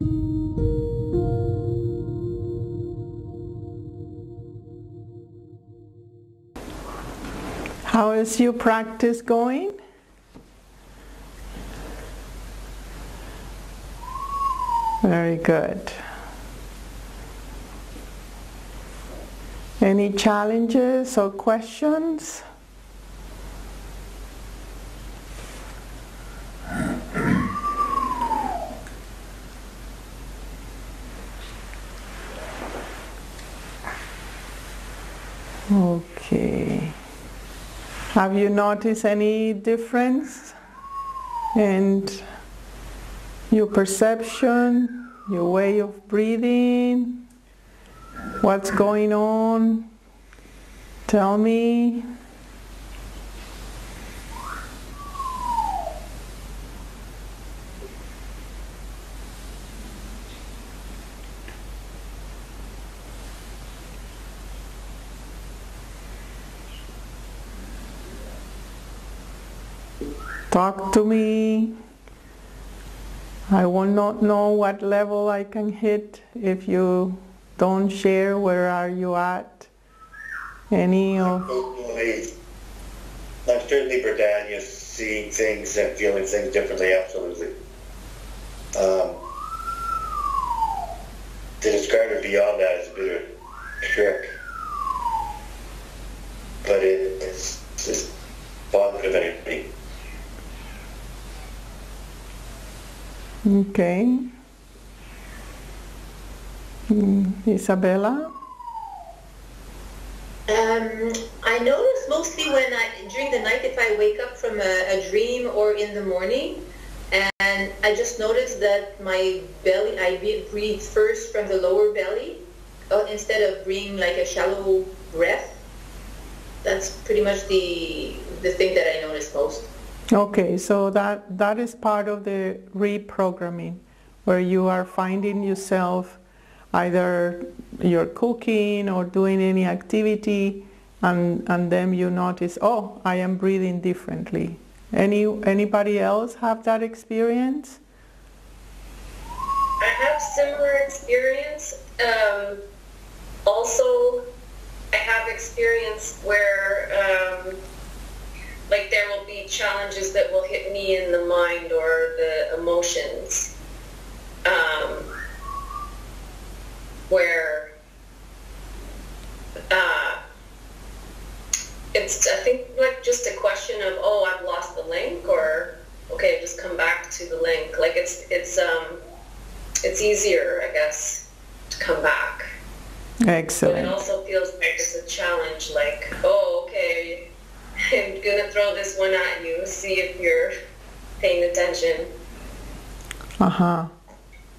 How is your practice going? Very good. Any challenges or questions? Okay. Have you noticed any difference in your perception, your way of breathing? What's going on? Tell me. Talk to me. I will not know what level I can hit if you don't share. Where are you at? Any of... I'm certainly Berdhanya, seeing things and feeling things differently, absolutely. To describe it beyond that is a bit of a trick. But it's just positive energy. Okay. Isabella? I notice mostly during the night, if I wake up from a dream or in the morning, and I just noticed that my belly, I breathe first from the lower belly instead of breathing like a shallow breath. That's pretty much the thing that I notice most. Okay, so that is part of the reprogramming, where you are finding yourself either you're cooking or doing any activity, and then you notice, oh, I am breathing differently. Anybody else have that experience? I have similar experience. Also, I have experience where like there will be challenges that will hit me in the mind or the emotions, where it's, I think, like just a question of, oh, I've lost the link, or okay, I've just come back to the link. Like it's easier, I guess, to come back. Excellent. But it also feels like it's a challenge, like, oh, okay, I'm gonna throw this one at you, see if you're paying attention.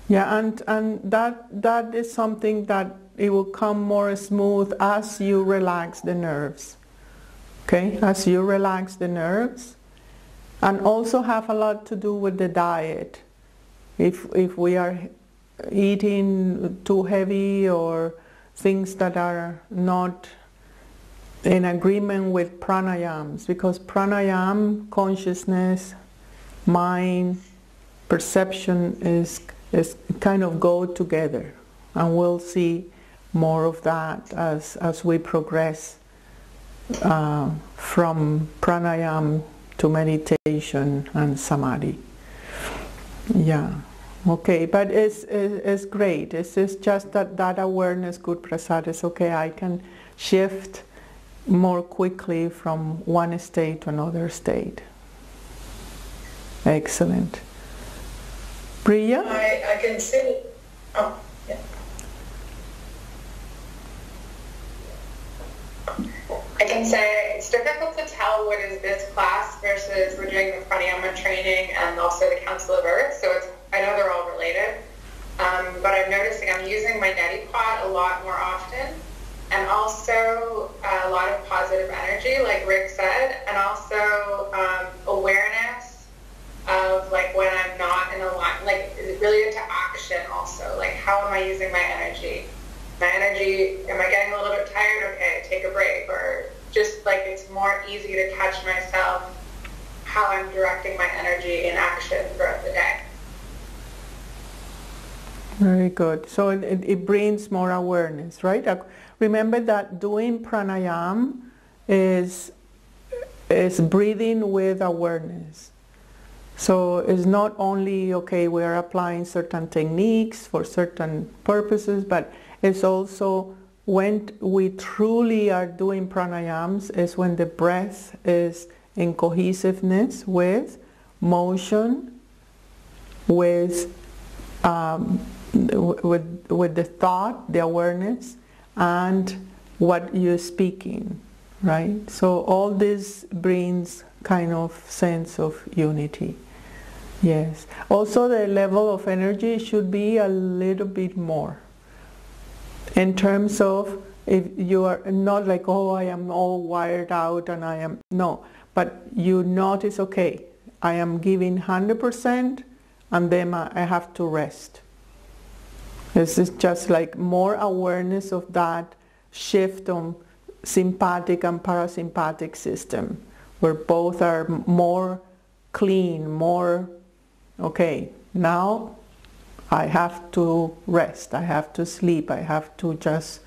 Yeah, and that is something that it will come more smooth as you relax the nerves. Okay, as you relax the nerves, and also have a lot to do with the diet. If we are eating too heavy or things that are not in agreement with pranayams, because pranayam, consciousness, mind, perception is kind of go together, and we'll see more of that as we progress from pranayam to meditation and samadhi. Yeah, okay, but it's great. It's just that awareness, good prasad, is okay. I can shift more quickly from one state to another state. Excellent. Priya? I can see. Oh, yeah. I can say it's difficult to tell what is this class versus we're doing the pranayama training and also the Council of Earth. So I know they're all related, but I'm noticing I'm using my neti pot a lot more often, and also a lot of positive energy, like Rick said, and also awareness of like when I'm not in a line, like really into action also, like how am I using my energy? My energy, am I getting a little bit tired? Okay, take a break. Or just like it's more easy to catch myself how I'm directing my energy in action throughout the day. Very good. So it brings more awareness, right? Remember that doing pranayama is breathing with awareness. So it's not only, okay, we're applying certain techniques for certain purposes, but it's also when we truly are doing pranayams is when the breath is in cohesiveness with motion, with the thought, the awareness, and what you're speaking, right? So all this brings kind of sense of unity. Yes. Also the level of energy should be a little bit more. In terms of if you are not like, oh, I am all wired out and I am, no. But you notice, okay, I am giving 100% and then I have to rest. This is just like more awareness of that shift on sympathetic and parasympathetic system, where both are more clean, more, okay, now I have to rest, I have to sleep, I have to just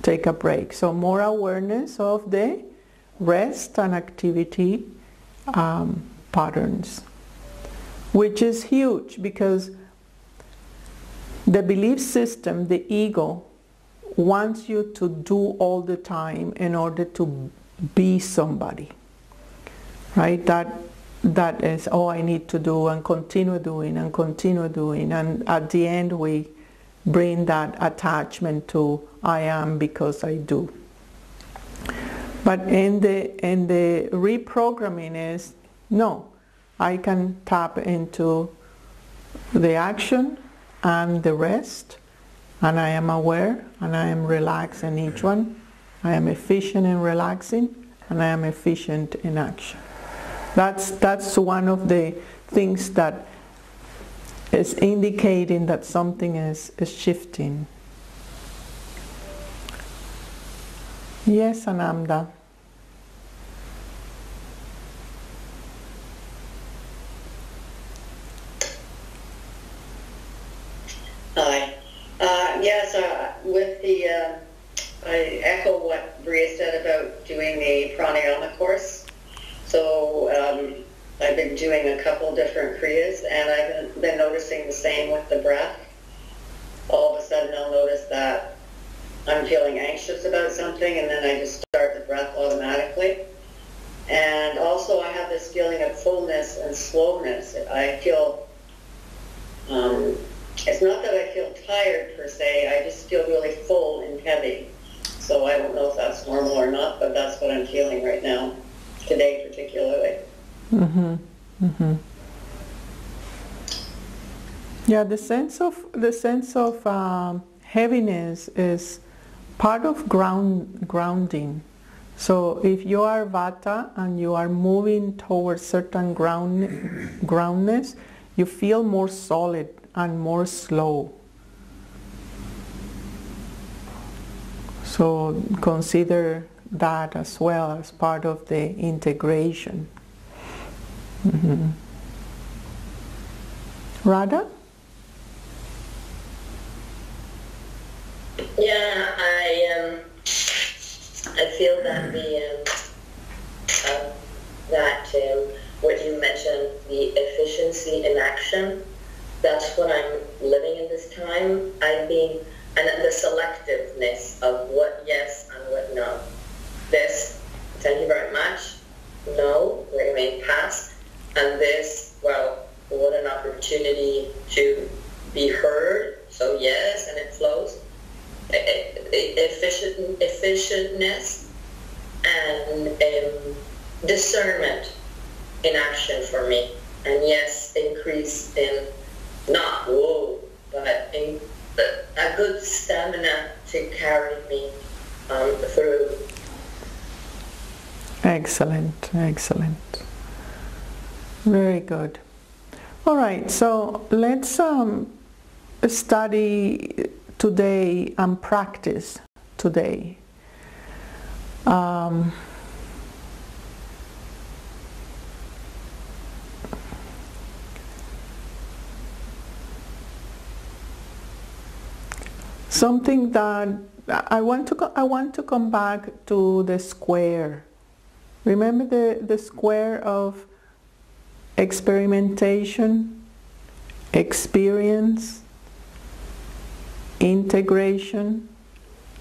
take a break. So more awareness of the rest and activity patterns, which is huge because the belief system, the ego, wants you to do all the time in order to be somebody, right? That is, oh, I need to do and continue doing and continue doing, and at the end we bring that attachment to I am because I do. But in the reprogramming is, no, I can tap into the action and the rest, and I am aware and I am relaxed in each one. I am efficient in relaxing and I am efficient in action. That's one of the things that is indicating that something is shifting. Yes, Ananda. Hi. Yes, with the, I echo what Bria said about doing the pranayama course. So I've been doing a couple different kriyas, and I've been noticing the same with the breath. All of a sudden I'll notice that I'm feeling anxious about something, and then I just start the breath automatically. And also I have this feeling of fullness and slowness. I feel, it's not that I feel tired per se, I just feel really full and heavy. So I don't know if that's normal or not, but that's what I'm feeling right now, today particularly. Mm-hmm. Mm-hmm. Yeah, the sense of heaviness is part of grounding. So if you are Vata and you are moving towards certain groundness, you feel more solid and more slow. So consider that as well as part of the integration. Mm-hmm. Radha? Yeah, I feel that what you mentioned, the efficiency in action, that's what I'm living in this time. And the selectiveness of what yes and what no. This, thank you very much. No, remain pass. And this, well, what an opportunity to be heard. So yes, and it flows. Efficientness and discernment in action for me. And yes, increase in not whoa, but in a good stamina to carry me through. Excellent, excellent. Very good. All right, so let's study today and practice today. Something that I want to come back to the square. Remember the square of experimentation, experience, integration,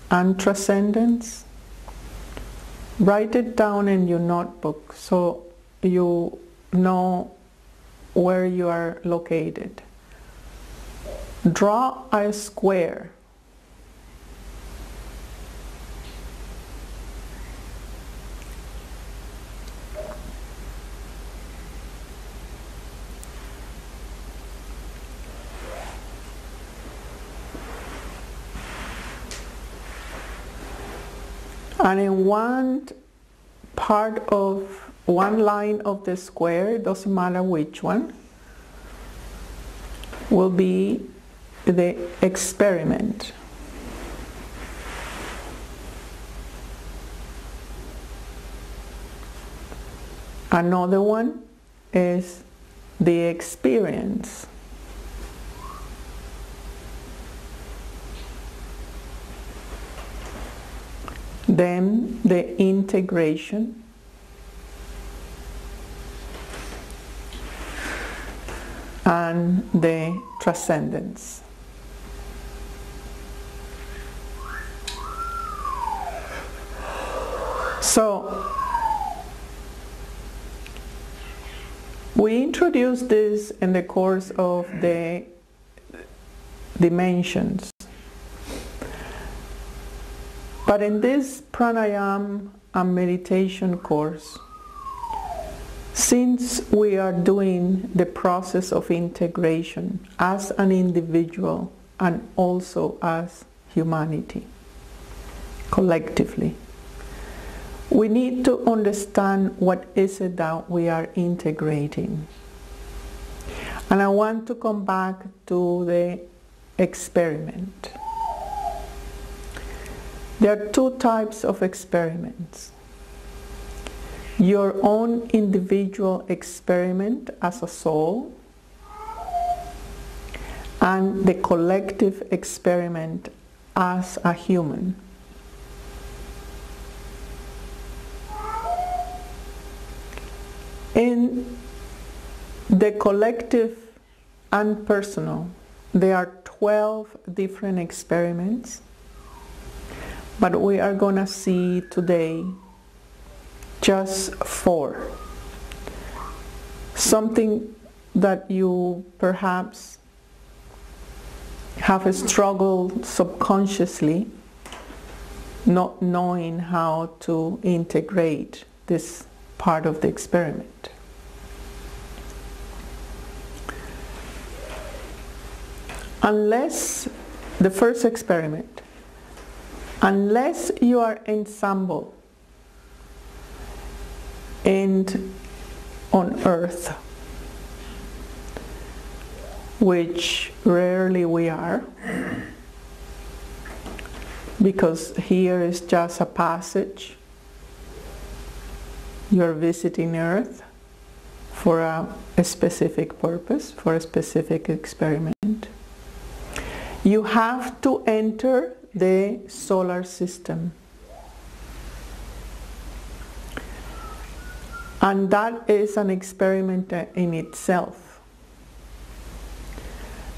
and transcendence? Write it down in your notebook so you know where you are located. Draw a square. And in one part of one line of the square, it doesn't matter which one, will be the experiment. Another one is the experience. Then the integration, and the transcendence. So we introduced this in the course of the dimensions. But in this pranayama and meditation course, since we are doing the process of integration as an individual and also as humanity, collectively, we need to understand what is it that we are integrating. And I want to come back to the experiment. There are two types of experiments. Your own individual experiment as a soul, and the collective experiment as a human. In the collective and personal, there are 12 different experiments. But we are going to see today just 4. Something that you perhaps have struggled subconsciously, not knowing how to integrate this part of the experiment. Unless the first experiment, unless you are ensemble and on earth, which rarely we are, because here is just a passage. You're visiting earth for a specific purpose, for a specific experiment. You have to enter the solar system. And that is an experiment in itself.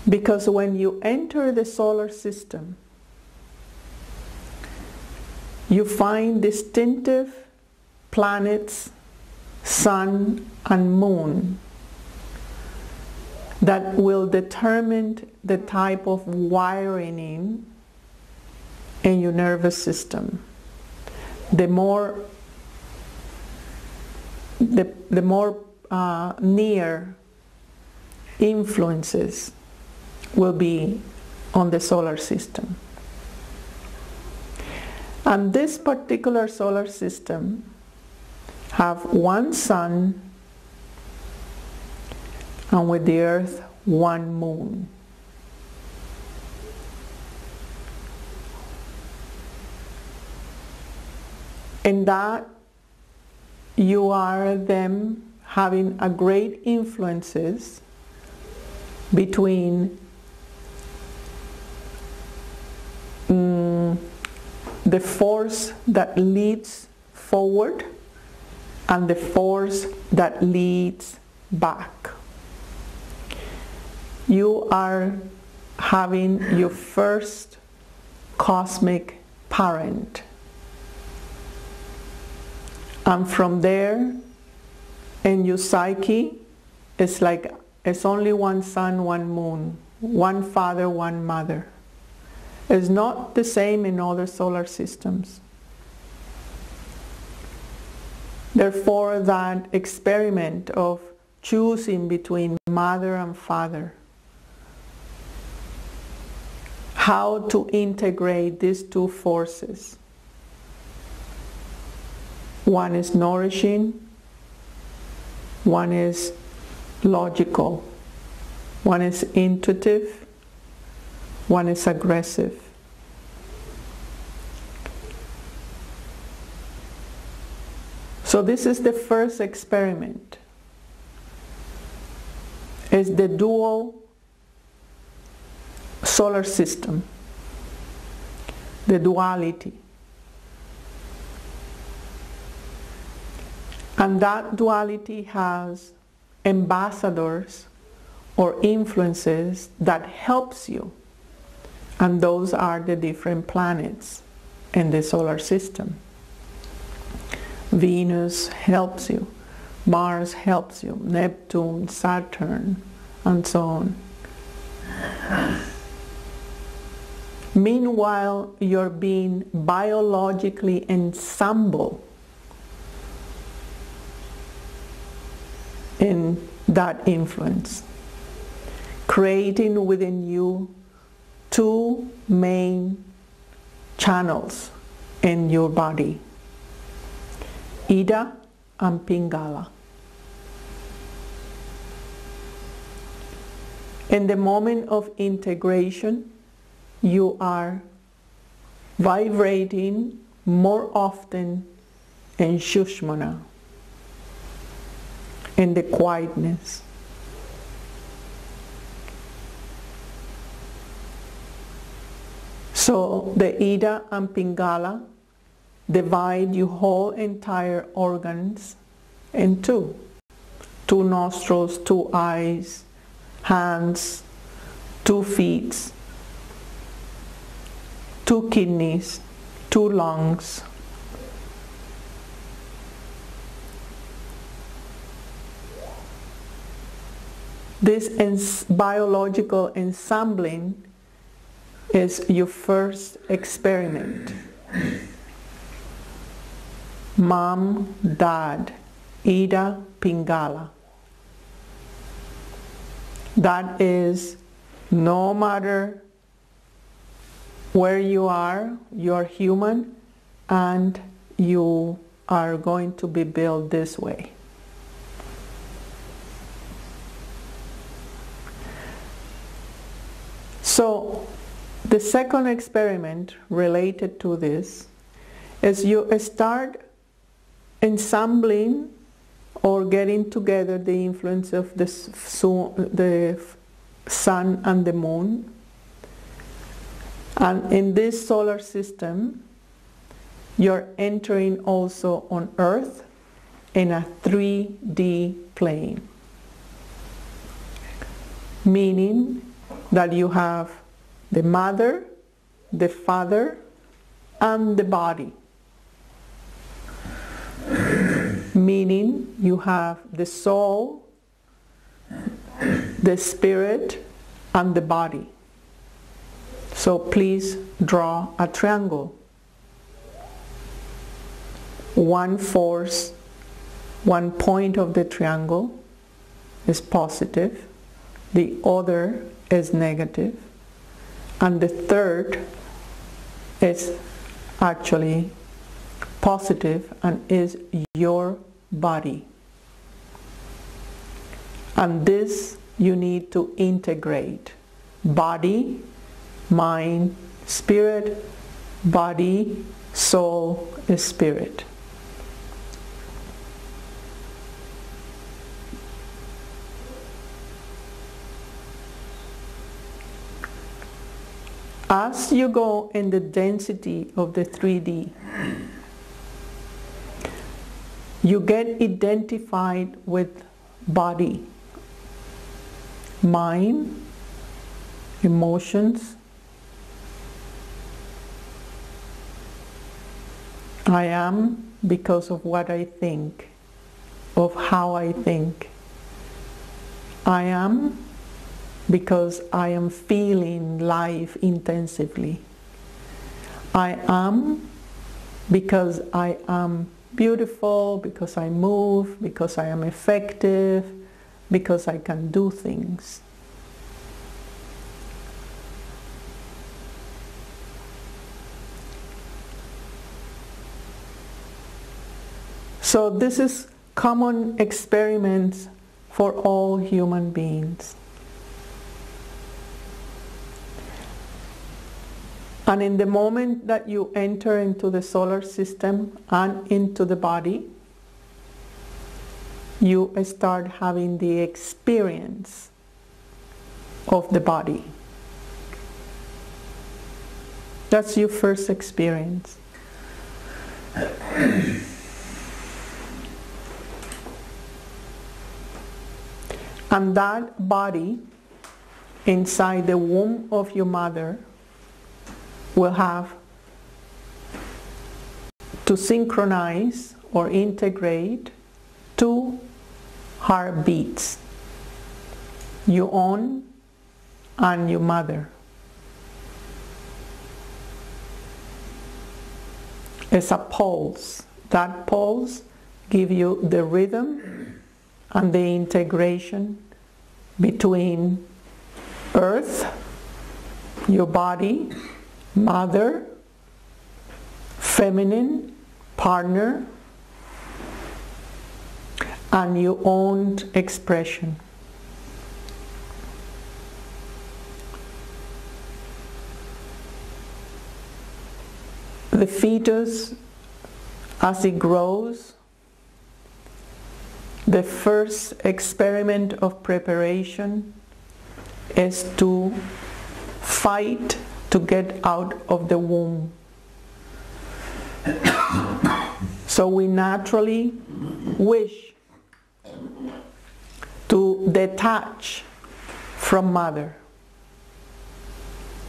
Because when you enter the solar system, you find distinctive planets, sun and moon, that will determine the type of wiring in your nervous system. The more near influences will be on the solar system. And this particular solar system have one sun, and with the earth, one moon. In that, you are them having a great influences between the force that leads forward and the force that leads back. You are having your first cosmic parent. And from there, in your psyche, it's like it's only one sun, one moon, one father, one mother. It's not the same in other solar systems. Therefore, that experiment of choosing between mother and father, how to integrate these two forces. One is nourishing, one is logical, one is intuitive, one is aggressive. So this is the first experiment. It's the dual solar system, the duality. And that duality has ambassadors or influences that helps you. And those are the different planets in the solar system. Venus helps you, Mars helps you, Neptune, Saturn, and so on. Meanwhile, you're being biologically ensembled in that influence, creating within you two main channels in your body, Ida and Pingala. In the moment of integration, you are vibrating more often in Shushmana, in the quietness. So the Ida and Pingala divide your whole entire organs in two. Two nostrils, two eyes, hands, 2 feet, 2 kidneys, 2 lungs. This biological ensembling is your first experiment. Mom, Dad, Ida, Pingala. That is, no matter where you are human, and you are going to be built this way. So the second experiment related to this is you start ensembling or getting together the influence of the sun and the moon. And in this solar system, you're entering also on Earth in a 3D plane. Meaning that you have the mother, the father, and the body. Meaning you have the soul, the spirit, and the body. So please draw a triangle. One force, one point of the triangle is positive, the other is negative, and the third is actually positive and is your body. And this you need to integrate. Body, mind, spirit, body, soul, spirit. As you go in the density of the 3D, you get identified with body, mind, emotions. I am because of what I think, of how I think. I am because I am feeling life intensively. I am because I am beautiful, because I move, because I am effective, because I can do things. So this is common experiments for all human beings. And in the moment that you enter into the solar system and into the body, you start having the experience of the body. That's your first experience. And that body inside the womb of your mother will have to synchronize or integrate 2 heartbeats, your own and your mother. It's a pulse. That pulse gives you the rhythm and the integration between earth, your body, mother, feminine, partner, and your own expression. The fetus, as it grows, the first experiment of preparation is to fight to get out of the womb. So we naturally wish to detach from mother,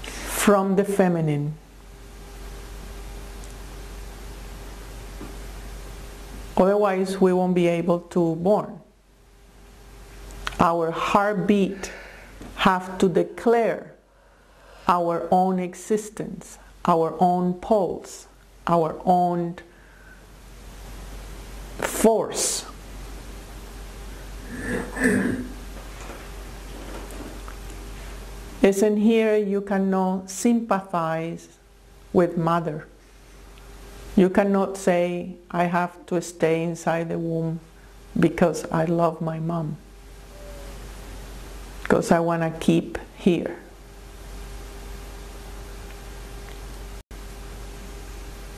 from the feminine. Otherwise, we won't be able to born. Our heartbeat have to declare our own existence, our own pulse, our own force. Isn't here you cannot sympathize with mother. You cannot say, I have to stay inside the womb because I love my mom, because I want to keep here.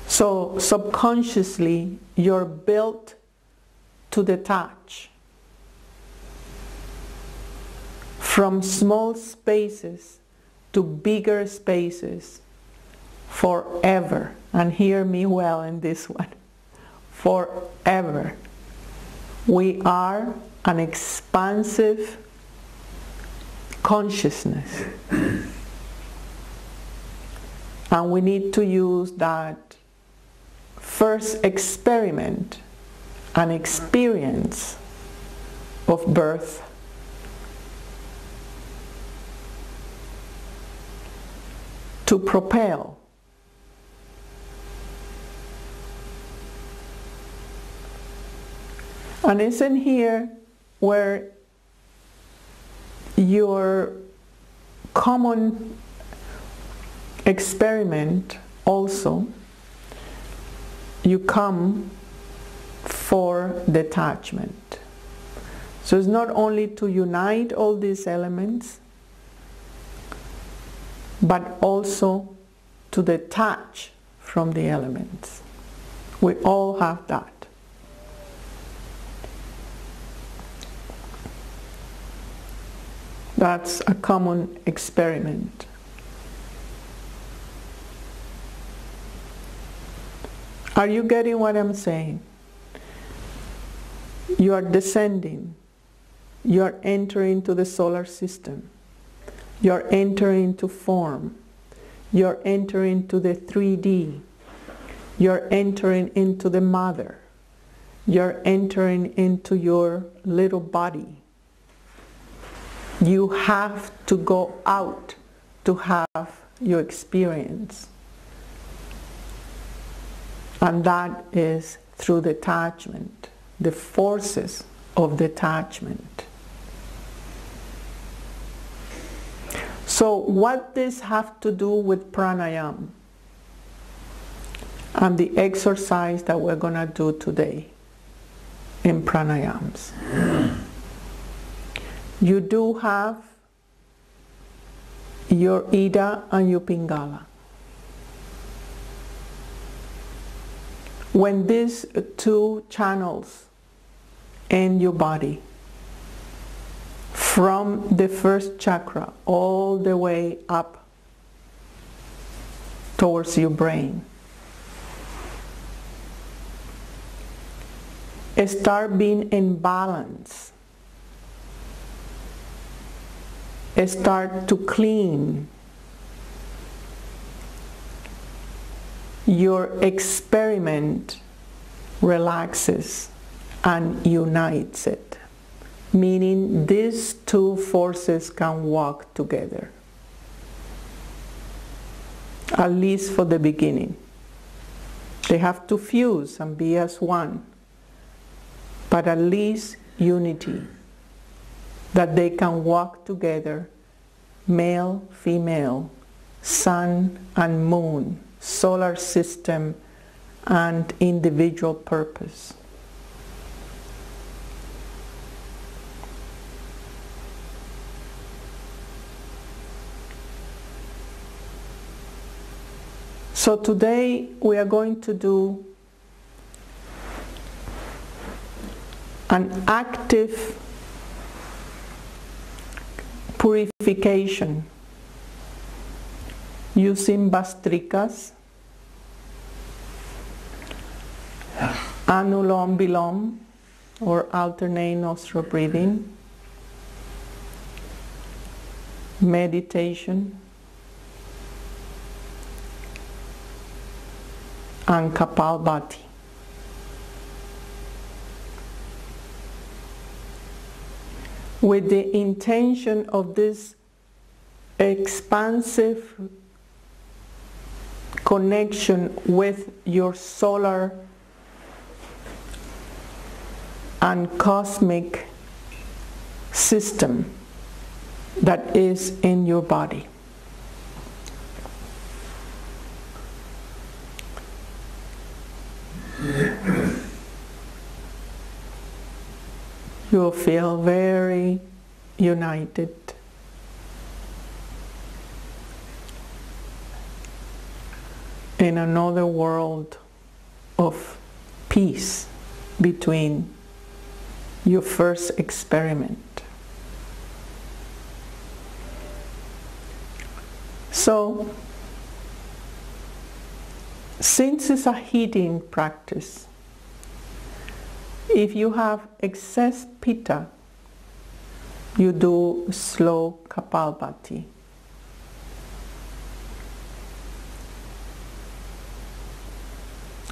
So subconsciously, you're built to detach from small spaces to bigger spaces forever. And hear me well in this one. Forever. We are an expansive consciousness. And we need to use that first experiment and experience of birth to propel. And isn't here where your common experiment also, you come for detachment. So it's not only to unite all these elements, but also to detach from the elements. We all have that. That's a common experiment. Are you getting what I'm saying? You are descending. You are entering into the solar system. You are entering into form. You are entering into the 3D. You are entering into the mother. You are entering into your little body. You have to go out to have your experience. And that is through detachment, the forces of detachment. So what this have to do with pranayama and the exercise that we're going to do today in pranayams? You do have your Ida and your Pingala. When these two channels in your body, from the first chakra all the way up towards your brain, start being in balance, start to clean, your experiment relaxes and unites it, meaning these two forces can walk together, at least for the beginning. They have to fuse and be as one, but at least unity, that they can walk together, male, female, sun and moon, solar system and individual purpose. So today we are going to do an active purification using Bastrikas, Anulom Vilom, or alternate nostril breathing, meditation, and Kapalbhati. With the intention of this expansive connection with your solar and cosmic system that is in your body. You'll feel very united. In another world of peace between your first experiment. So, since it's a heating practice, if you have excess pitta, you do slow Kapalbhati.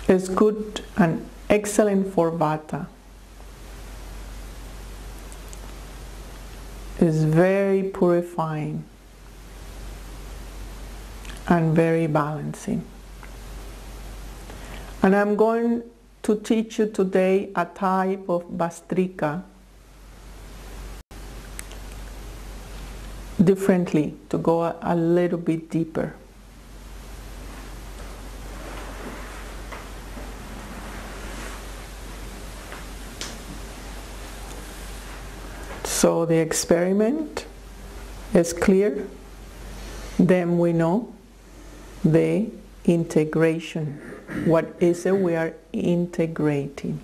It's good and excellent for Vata. It's very purifying and very balancing. And I'm going to teach you today a type of Bastrika differently, to go a little bit deeper. So the experiment is clear. Then we know the integration. What is it we are integrating?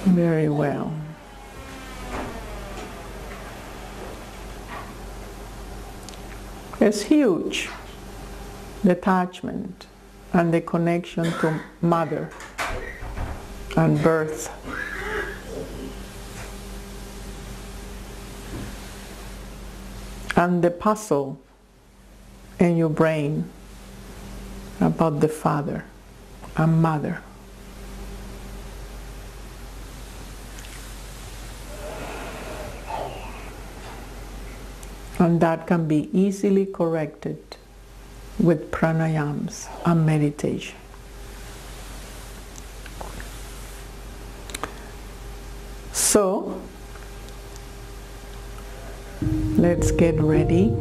Very well. is huge. The attachment and the connection to mother and birth. And the puzzle in your brain about the father and mother. And that can be easily corrected with pranayams and meditation. So, let's get ready.